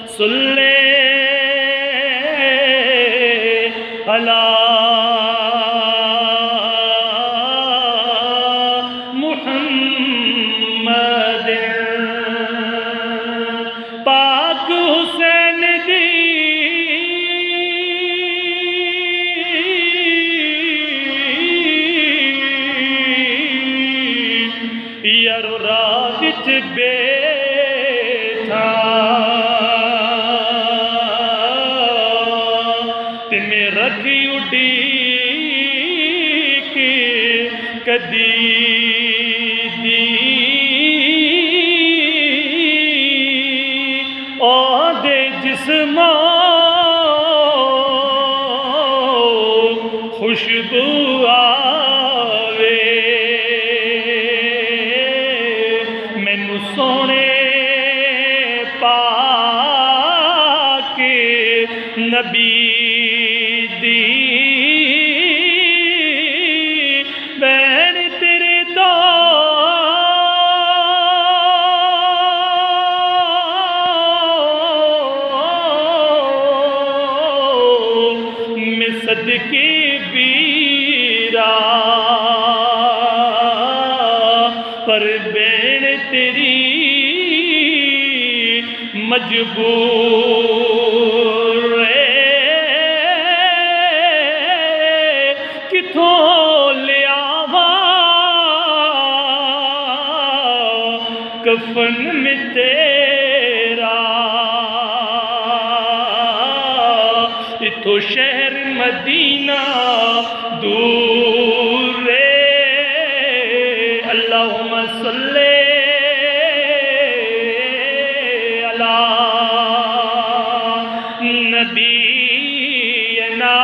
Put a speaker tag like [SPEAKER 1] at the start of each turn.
[SPEAKER 1] صلی علی محمد پاک حسین دی یارو راہ وچ بیٹھا تے میں رکھی اڈیک کدی دی آدھے جسماں خوشبو آوے مینوں سونے پاک نبی دی بین تیرے دا میں صدقے بیرا پر بین تیری مجبور کتھوں لے آواں کفن میں تیرا اتھوں شہر مدینہ دور اللہم صلی علی نبینا